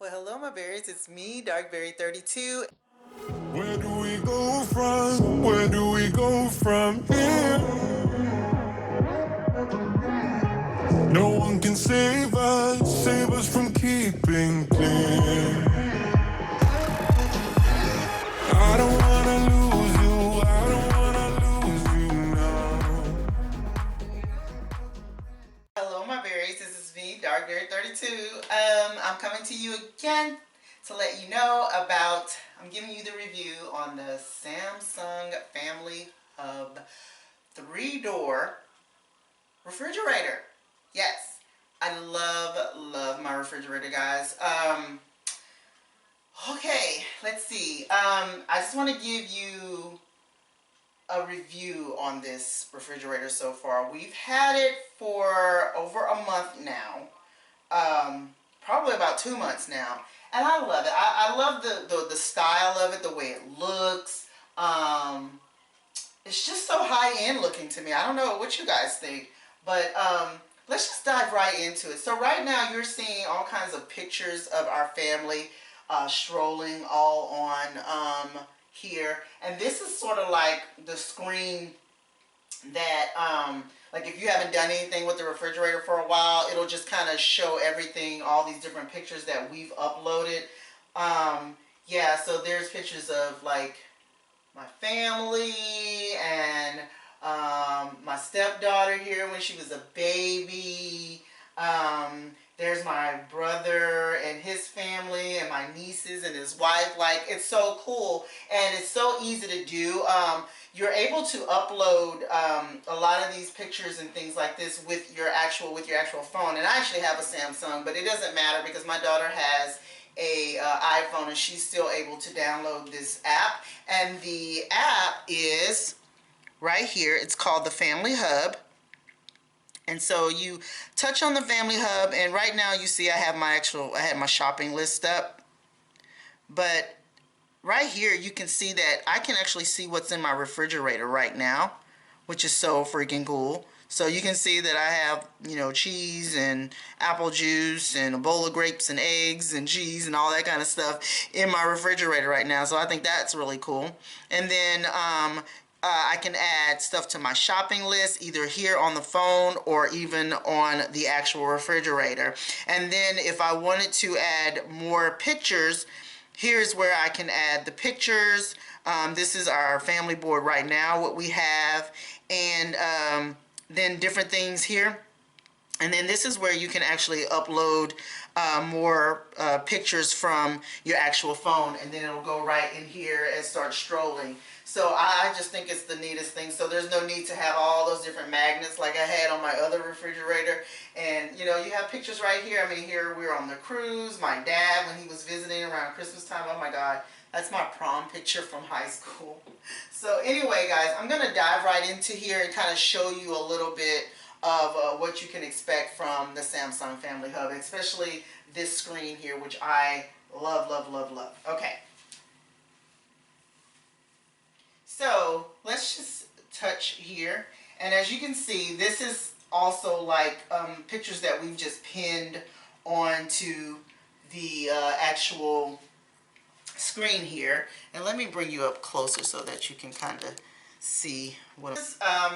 Well, hello, my berries. It's me, Darkberry32. Where do we go from? Where do we go from here? No one can save us from keeping clear. I don't wanna lose you, I don't wanna lose you now. Hello, my berries. This is me, Darkberry32. I'm coming to you again to let you know about, I'm giving you the review on the Samsung Family Hub 3-door refrigerator. Yes, I love my refrigerator, guys. Okay, let's see. I just want to give you a review on this refrigerator so far. We've had it for over a month now. Probably about 2 months now. And I love it. I love the style of it, the way it looks. It's just so high-end looking to me. I don't know what you guys think, but let's just dive right into it. So right now you're seeing all kinds of pictures of our family strolling all on here. And this is sort of like the screen that, like if you haven't done anything with the refrigerator for a while, it'll just kind of show everything, all these different pictures that we've uploaded. Yeah, so there's pictures of like my family and my stepdaughter here when she was a baby. There's my brother and his family and my nieces and his wife. Like, it's so cool and it's so easy to do. You're able to upload a lot of these pictures and things like this with your actual phone. And I actually have a Samsung, but it doesn't matter because my daughter has a iPhone and she's still able to download this app. And the app is right here. It's called the Family Hub. And so you touch on the Family Hub, and right now you see I had my shopping list up. But right here you can see that I can actually see what's in my refrigerator right now, which is so freaking cool. So you can see that I have, you know, cheese and apple juice and a bowl of grapes and eggs and cheese and all that kind of stuff in my refrigerator right now. So I think that's really cool. And then I can add stuff to my shopping list either here on the phone or even on the actual refrigerator. And then if I wanted to add more pictures, here's where I can add the pictures. This is our family board right now, what we have, and then different things here. And then this is where you can actually upload more pictures from your actual phone, and then it'll go right in here and start strolling. So I just think it's the neatest thing. So there's no need to have all those different magnets like I had on my other refrigerator. And you know, you have pictures right here. I mean, here we're on the cruise. My dad, when he was visiting around Christmas time, oh my God, that's my prom picture from high school. So anyway, guys, I'm going to dive right into here and kind of show you a little bit of what you can expect from the Samsung Family Hub, especially this screen here, which I love. Okay. So let's just touch here. And as you can see, this is also like pictures that we've just pinned onto the actual screen here. And let me bring you up closer so that you can kind of see what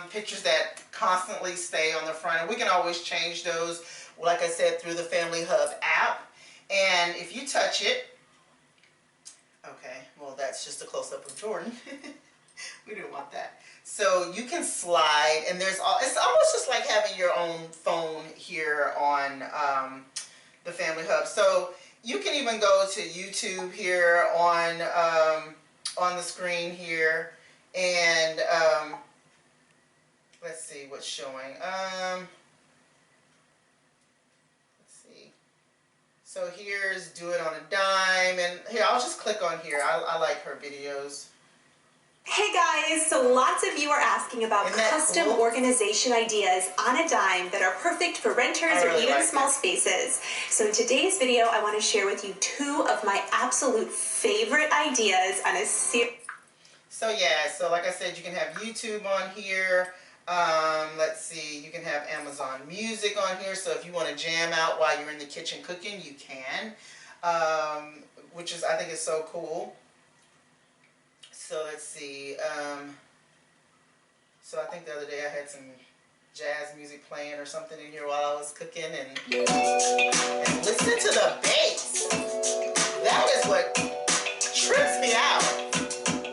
pictures that constantly stay on the front, and we can always change those, like I said, through the Family Hub app. And if you touch it, okay, well, that's just a close-up of Jordan. We didn't want that. So you can slide, and it's almost just like having your own phone here on the Family Hub. So you can even go to YouTube here on the screen here, and let's see what's showing. Let's see. So here's Do It on a Dime, and here I'll just click on here. I like her videos. Hey guys, so lots of you are asking about custom organization ideas on a dime that are perfect for renters or even small spaces. So in today's video, I want to share with you 2 of my absolute favorite ideas on a series. So yeah, so like I said, you can have YouTube on here. Let's see, you can have Amazon Music on here. So if you want to jam out while you're in the kitchen cooking, you can. which is, I think is so cool. So let's see. So I think the other day I had some jazz music playing or something in here while I was cooking, and listen to the bass. That is what trips me out.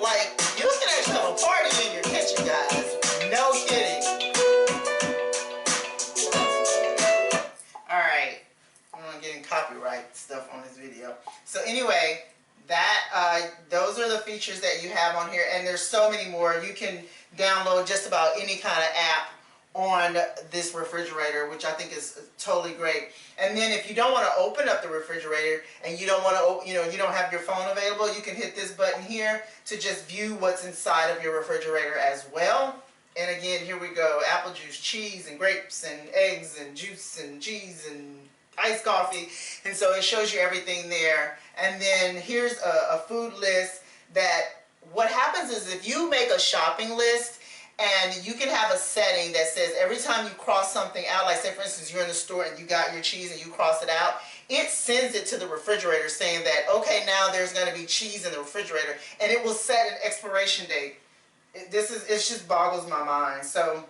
Like, you can actually have a party in your kitchen, guys. No kidding. Alright. I'm not getting copyright stuff on this video. So anyway, those are the features that you have on here, and there's so many more. You can download just about any kind of app on this refrigerator, which I think is totally great. And then if you don't want to open up the refrigerator and you don't want to, you don't have your phone available, you can hit this button here to just view what's inside of your refrigerator as well. And again, here we go: apple juice, cheese, and grapes, and eggs, and juice, and cheese, and iced coffee. And so it shows you everything there. And then here's a food list that, what happens is if you make a shopping list, and you can have a setting that says every time you cross something out, like say for instance you're in the store and you got your cheese and you cross it out, it sends it to the refrigerator saying that, okay, now there's going to be cheese in the refrigerator, and it will set an expiration date. It just boggles my mind. So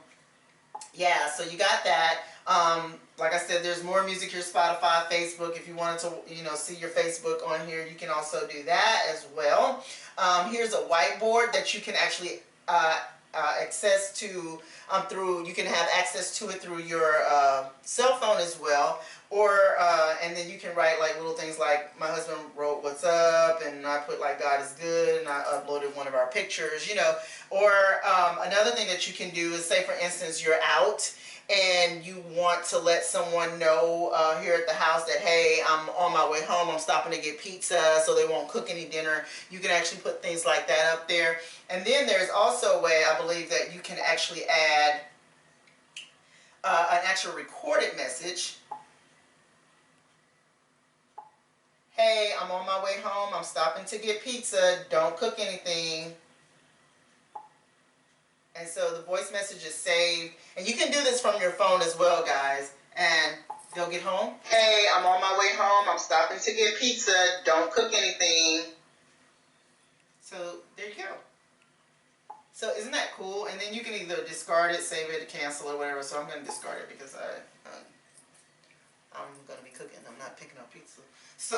yeah, so you got that. Like I said, there's more music here: Spotify, Facebook. If you wanted to, see your Facebook on here, you can also do that as well. Here's a whiteboard that you can actually access to you can have access to it through your cell phone as well, or and then you can write like little things like, my husband wrote "What's up," and I put like "God is good," and I uploaded one of our pictures, or another thing that you can do is, say for instance you're out and you want to let someone know here at the house that, hey, I'm on my way home, I'm stopping to get pizza, so they won't cook any dinner. You can actually put things like that up there. And then there's also a way, I believe, that you can actually add an actual recorded message. Hey, I'm on my way home, I'm stopping to get pizza, don't cook anything. And so the voice message is saved. And you can do this from your phone as well, guys. And they'll get home. Hey, I'm on my way home. I'm stopping to get pizza. Don't cook anything. So there you go. So isn't that cool? And then you can either discard it, save it, cancel it, whatever. So I'm going to discard it because I'm going to be cooking. I'm not picking up pizza. So,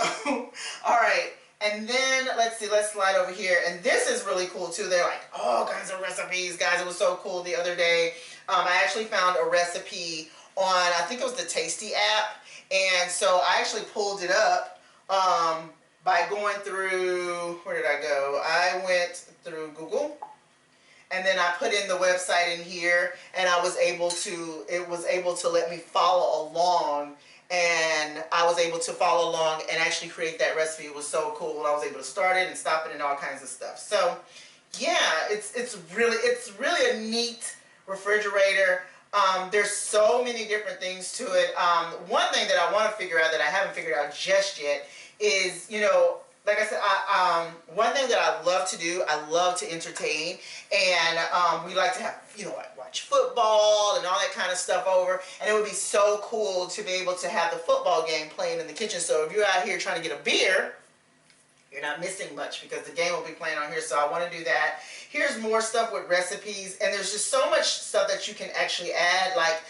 all right. And then, let's see, let's slide over here. And this is really cool, too. They're like all kinds of recipes. Guys, it was so cool the other day. I actually found a recipe on, I think it was the Tasty app. And so I actually pulled it up by going through, where did I go? I went through Google. And then I put in the website in here. And it was able to let me follow along. And I was able to follow along and actually create that recipe. It was so cool. I was able to start it and stop it and all kinds of stuff. So yeah, it's really a neat refrigerator. There's so many different things to it. One thing that I want to figure out that I haven't figured out just yet is, like I said, one thing that I love to do, I love to entertain, and we like to have, watch football and all that kind of stuff over, and it would be so cool to be able to have the football game playing in the kitchen. So if you're out here trying to get a beer, you're not missing much because the game will be playing on here, so I want to do that. Here's more stuff with recipes, and there's just so much stuff that you can actually add. Like,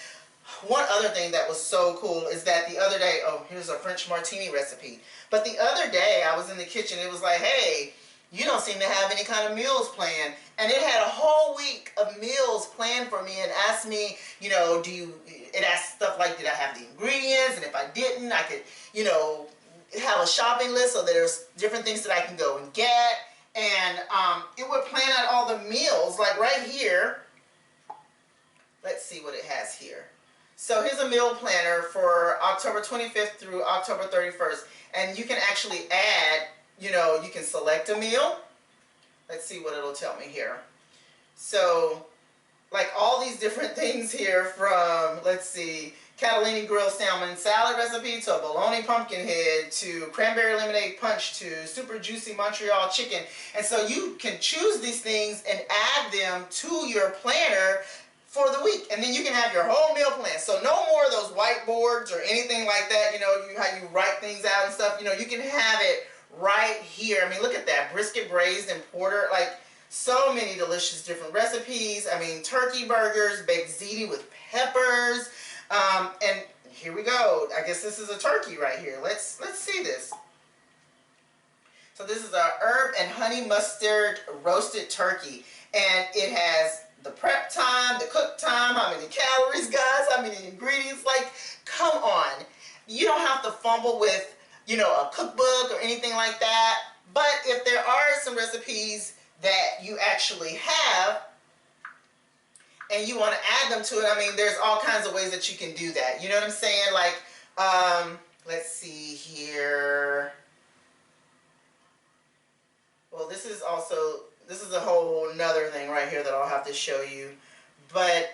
one other thing that was so cool is that the other day, here's a French martini recipe. But the other day, I was in the kitchen, it was like, hey, you don't seem to have any kind of meals planned. And it had a whole week of meals planned for me and asked me, it asked stuff like, did I have the ingredients? And if I didn't, I could, have a shopping list so there's different things that I can go and get. And it would plan out all the meals, like right here. Let's see what it has here. So here's a meal planner for October 25th through October 31st. And you can actually add, you can select a meal. Let's see what it'll tell me here. So, like all these different things here from, let's see, Catalini grilled salmon salad recipe to a bologna pumpkin head to cranberry lemonade punch to super juicy Montreal chicken. And so you can choose these things and add them to your planner for the week, and then you can have your whole meal plan. So no more of those whiteboards or anything like that, you know, how you write things out and stuff. You know, you can have it right here. I mean, look at that, brisket braised and porter, like so many delicious different recipes. I mean, turkey burgers, baked ziti with peppers, and here we go. I guess this is a turkey right here. Let's see this. So this is a herb and honey mustard roasted turkey, and it has the prep time, the cook time, how many calories, guys, how many ingredients. Like, come on. You don't have to fumble with, you know, a cookbook or anything like that. But if there are some recipes that you actually have and you want to add them to it, I mean, there's all kinds of ways that you can do that. You know what I'm saying? Like, let's see here. Well, this is a whole nother thing right here that I'll have to show you. But,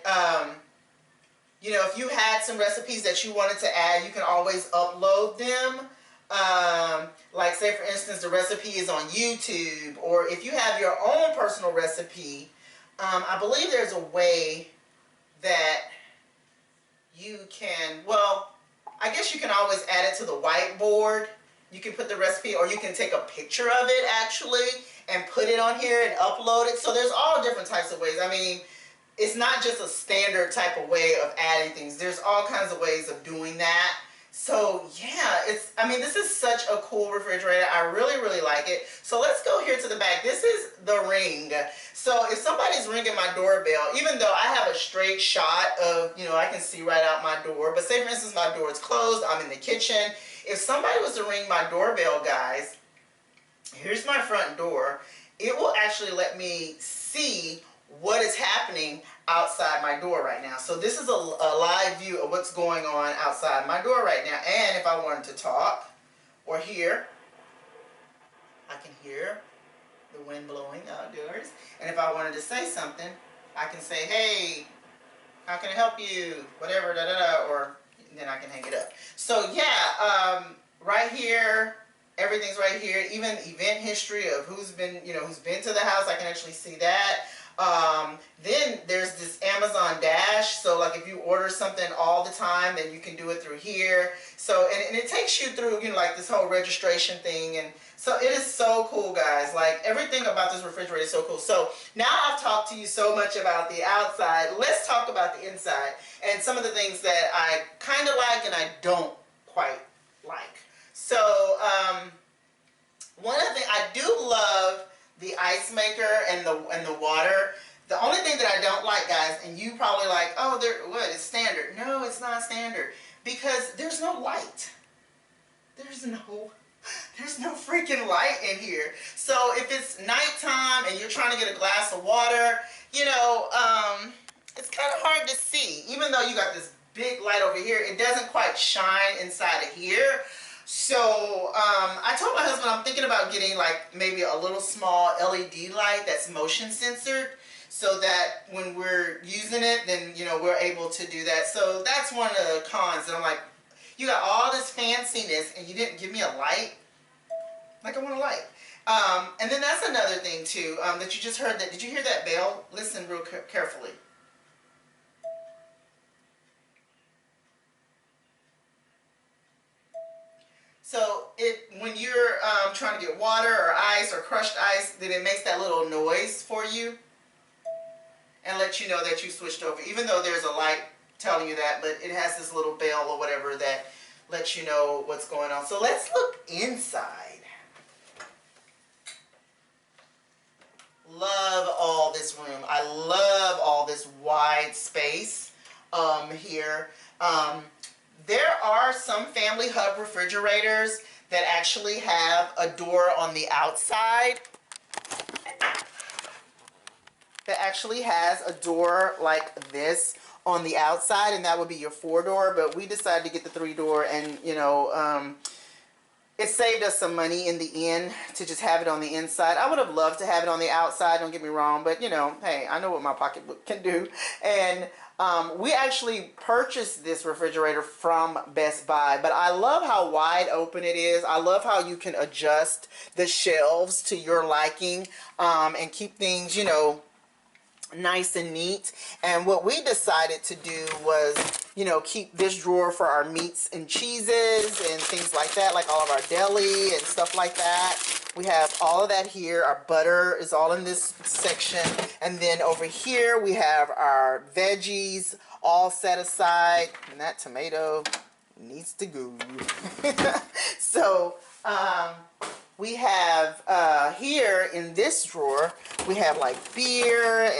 you know, if you had some recipes that you wanted to add, you can always upload them. Like, say, for instance, the recipe is on YouTube. Or if you have your own personal recipe, I believe there's a way that you can, well, I guess you can always add it to the whiteboard. You can put the recipe, or you can take a picture of it actually and put it on here and upload it. So there's all different types of ways. I mean, it's not just a standard type of way of adding things. There's all kinds of ways of doing that. So yeah, I mean, this is such a cool refrigerator. I really, really like it. So let's go here to the back. This is the ring. So if somebody's ringing my doorbell, even though I have a straight shot of, you know, I can see right out my door, but say for instance my door is closed, I'm in the kitchen. If somebody was to ring my doorbell, guys, here's my front door. It will actually let me see what is happening outside my door right now. So this is a live view of what's going on outside my door right now. And if I wanted to talk or hear, I can hear the wind blowing outdoors. And if I wanted to say something, I can say, hey, how can I help you? Whatever, da da da, or then I can hang it up. So yeah, right here, everything's right here. Even event history of who's been to the house, I can actually see that. Then there's this Amazon Dash. So like if you order something all the time, then you can do it through here. So, and it takes you through, you know, like this whole registration thing. And so it is so cool, guys. Like everything about this refrigerator is so cool. So now I've talked to you so much about the outside. Let's talk about the inside and some of the things that I kind of like and I don't quite like. So, one of the things I do love, the ice maker and the water. The only thing that I don't like, guys, and you probably like, oh, it's standard. No, it's not standard, because there's no light. There's no freaking light in here. So if it's nighttime and you're trying to get a glass of water, you know, it's kind of hard to see. Even though you got this big light over here, it doesn't quite shine inside of here. So I told my husband I'm thinking about getting like maybe a little small LED light that's motion censored, so that when we're using it, then, you know, we're able to do that. So that's one of the cons. And I'm like, you got all this fanciness and you didn't give me a light? Like, I want a light. And then that's another thing too, that you just heard. That, did you hear that bell? Listen real carefully. So when you're trying to get water or ice or crushed ice, then it makes that little noise for you and lets you know that you switched over, even though there's a light telling you that, but it has this little bell or whatever that lets you know what's going on. So let's look inside. Love all this room. I love all this wide space here. There are some Family Hub refrigerators that actually have a door on the outside that actually has a door like this on the outside, and that would be your 4-door, but we decided to get the 3-door, and you know, it saved us some money in the end to just have it on the inside. I would have loved to have it on the outside, don't get me wrong, but you know, hey, I know what my pocketbook can do. And we actually purchased this refrigerator from Best Buy, but I love how wide open it is. I love how you can adjust the shelves to your liking, and keep things, you know, nice and neat. And what we decided to do was, you know, keep this drawer for our meats and cheeses and things like that, like all of our deli and stuff like that. We have all of that here. Our butter is all in this section. And then over here we have our veggies all set aside. And that tomato needs to go. So we have here in this drawer, we have like beer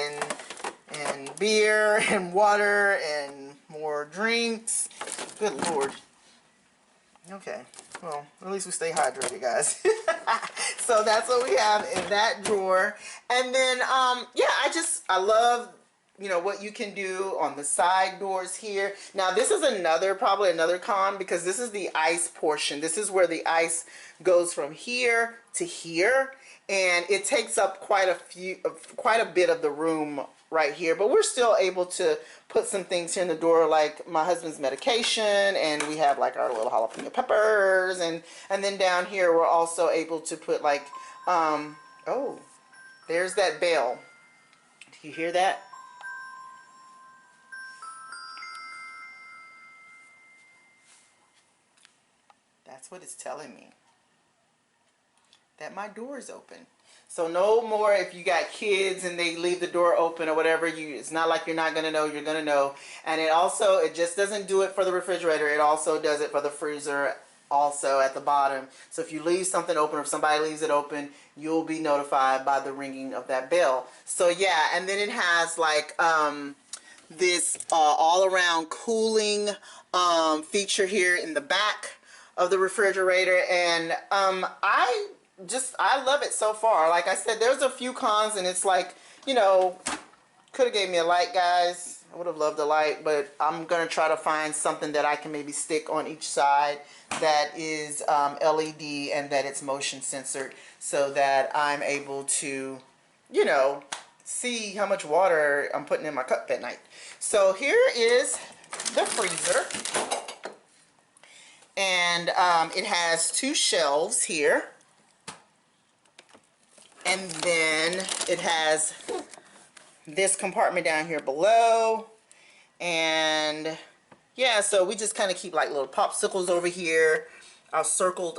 and water and more drinks. Good Lord. Okay, well, at least we stay hydrated, guys. So that's what we have in that drawer. And then, yeah, I love, you know, what you can do on the side doors here. Now, this is probably another con, because this is the ice portion. This is where the ice goes from here to here, and it takes up quite a bit of the room right here, but we're still able to put some things here in the door, like my husband's medication, and we have like our little jalapeno peppers, and then down here we're also able to put like oh, there's that bell. Do you hear that? That's what it's telling me, that my door is open. So no more if you got kids and they leave the door open or whatever, it's not like you're not going to know, you're going to know. And it just doesn't do it for the refrigerator, it also does it for the freezer also at the bottom. So if you leave something open, or if somebody leaves it open, you'll be notified by the ringing of that bell. So yeah, and then it has like this all around cooling feature here in the back of the refrigerator, and I love it so far. Like I said, there's a few cons, and it's like, you know, could have gave me a light, guys. I would have loved a light, but I'm gonna try to find something that I can maybe stick on each side that is LED and that it's motion censored, so that I'm able to, you know, see how much water I'm putting in my cup at night. So here is the freezer, and it has 2 shelves here. And then it has this compartment down here below. And yeah, so we just kind of keep like little popsicles over here. Our circle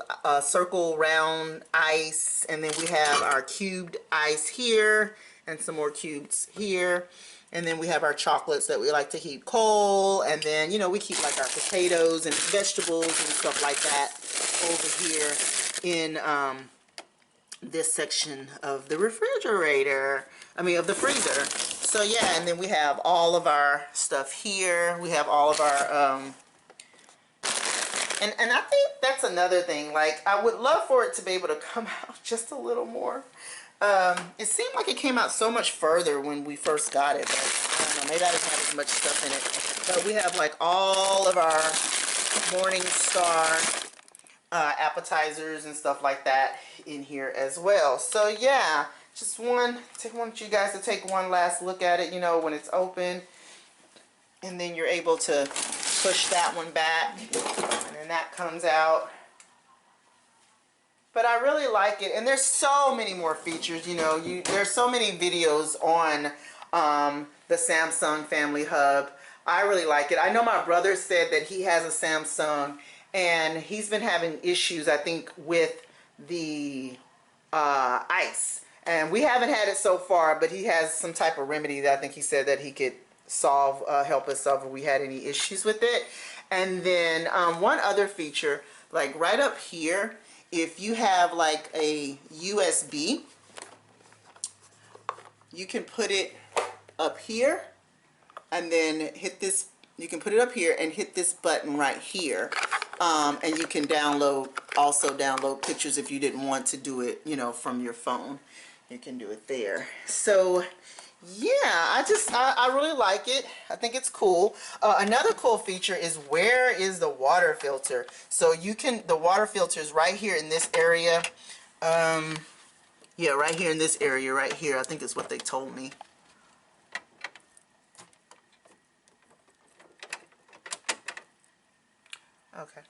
round ice. And then we have our cubed ice here. And some more cubes here. And then we have our chocolates that we like to keep cold. And then, you know, we keep like our potatoes and vegetables and stuff like that over here in this section of the refrigerator, of the freezer. So yeah, and then we have all of our stuff here. We have all of our and I think that's another thing, like I would love for it to be able to come out just a little more. It seemed like it came out so much further when we first got it, but I don't know, maybe I didn't have as much stuff in it. But we have like all of our Morningstar appetizers and stuff like that in here as well. So yeah, just want you guys to take one last look at it, you know, when it's open, and then you're able to push that one back, and then that comes out. But I really like it, and there's so many more features, you know, there's so many videos on the Samsung Family Hub. I really like it. I know my brother said that he has a Samsung, and he's been having issues, I think, with the ice. And we haven't had it so far, but he has some type of remedy that I think he said that he could help us solve if we had any issues with it. And then one other feature, like right up here, if you have like a USB, you can put it up here and then hit this. You can put it up here and hit this button right here. And you can also download pictures if you didn't want to do it, you know, from your phone. You can do it there. So yeah, I really like it. I think it's cool. Another cool feature is, where is the water filter? So the water filter is right here in this area. Yeah, right here in this area right here. I think is what they told me. Okay.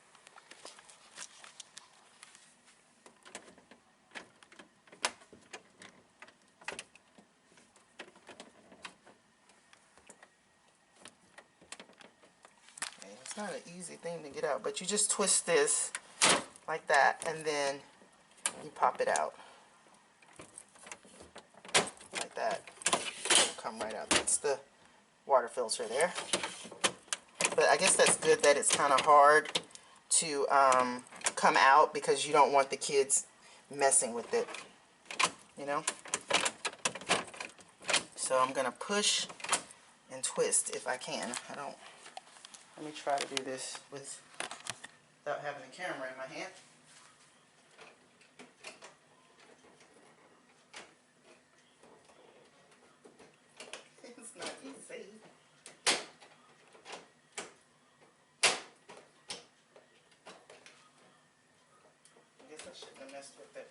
not an easy thing to get out, but you just twist this like that, and then you pop it out like that. It'll come right out. That's the water filter there. But I guess that's good that it's kind of hard to come out, because you don't want the kids messing with it, you know. So I'm gonna push and twist if I can. Let me try to do this without having the camera in my hand. It's not easy. I guess I shouldn't have messed with it.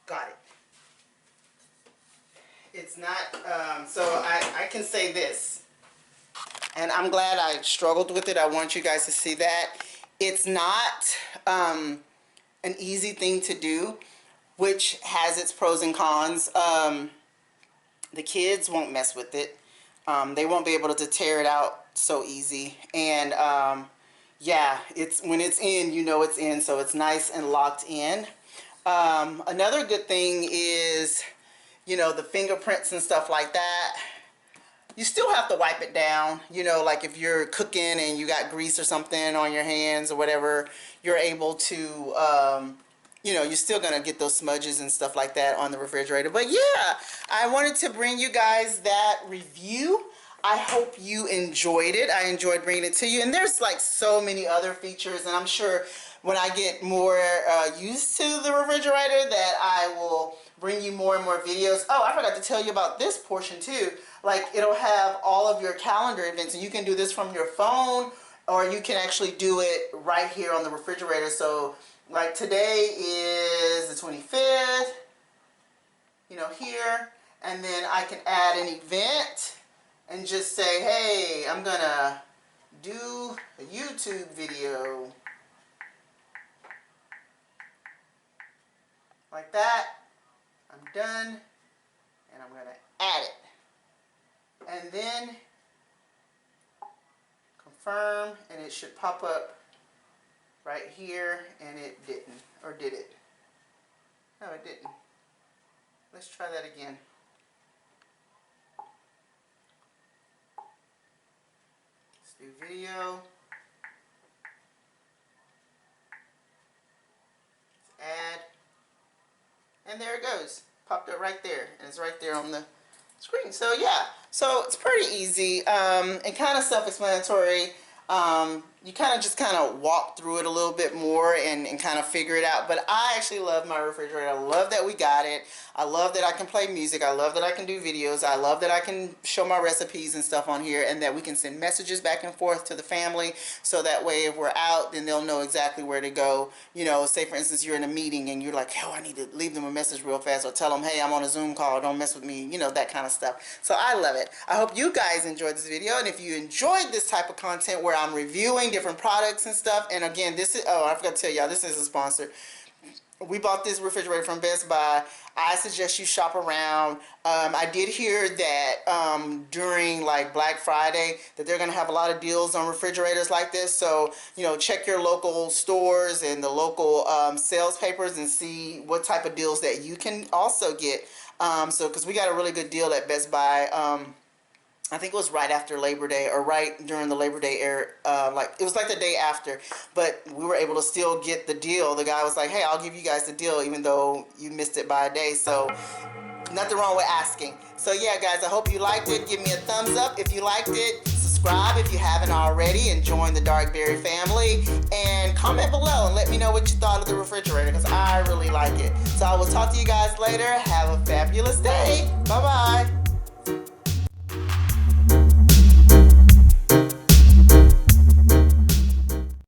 Got it. It's not, so I can say this, and I'm glad I struggled with it. I want you guys to see that. It's not an easy thing to do, which has its pros and cons. The kids won't mess with it. They won't be able to tear it out so easy. And yeah, when it's in, you know it's in, so it's nice and locked in. Another good thing is, you know, the fingerprints and stuff like that. You still have to wipe it down, you know, like if you're cooking and you got grease or something on your hands or whatever, you're able to, you know, you're still going to get those smudges and stuff like that on the refrigerator. But yeah, I wanted to bring you guys that review. I hope you enjoyed it. I enjoyed bringing it to you. And there's like so many other features, and I'm sure when I get more used to the refrigerator that I will bring you more and more videos. Oh, I forgot to tell you about this portion too. Like, it'll have all of your calendar events, and you can do this from your phone, or you can actually do it right here on the refrigerator. So like today is the 25th, you know, here, and then I can add an event and just say, hey, I'm gonna do a YouTube video. Like that. I'm done, and I'm gonna add it, and then confirm, and it should pop up right here, and it didn't, or did it? No, it didn't. Let's try that again. Let's do video. Let's add. And there it goes. Popped up right there. And it's right there on the screen. So yeah. So it's pretty easy. And kind of self-explanatory. You kind of just walk through it a little bit more and kind of figure it out. But I actually love my refrigerator. I love that we got it. I love that I can play music. I love that I can do videos. I love that I can show my recipes and stuff on here, and that we can send messages back and forth to the family, so that way if we're out, then they'll know exactly where to go. You know, say for instance you're in a meeting and you're like, oh, I need to leave them a message real fast, or tell them, hey, I'm on a Zoom call, don't mess with me, you know, that kind of stuff. So I love it. I hope you guys enjoyed this video, and if you enjoyed this type of content where I'm reviewing different products and stuff, and again, this is, oh, I forgot to tell y'all, this is a sponsor. We bought this refrigerator from Best Buy. I suggest you shop around. I did hear that during like Black Friday that they're going to have a lot of deals on refrigerators like this. So, you know, check your local stores and the local sales papers and see what type of deals that you can also get. So, because we got a really good deal at Best Buy. I think it was right after Labor Day, or right during the Labor Day era, like it was like the day after, but we were able to still get the deal. The guy was like, hey, I'll give you guys the deal even though you missed it by a day. So nothing wrong with asking. So yeah, guys, I hope you liked it. Give me a thumbs up if you liked it. Subscribe if you haven't already, and join the Darkberry family, and comment below and let me know what you thought of the refrigerator, because I really like it. So I will talk to you guys later. Have a fabulous day. Bye-bye.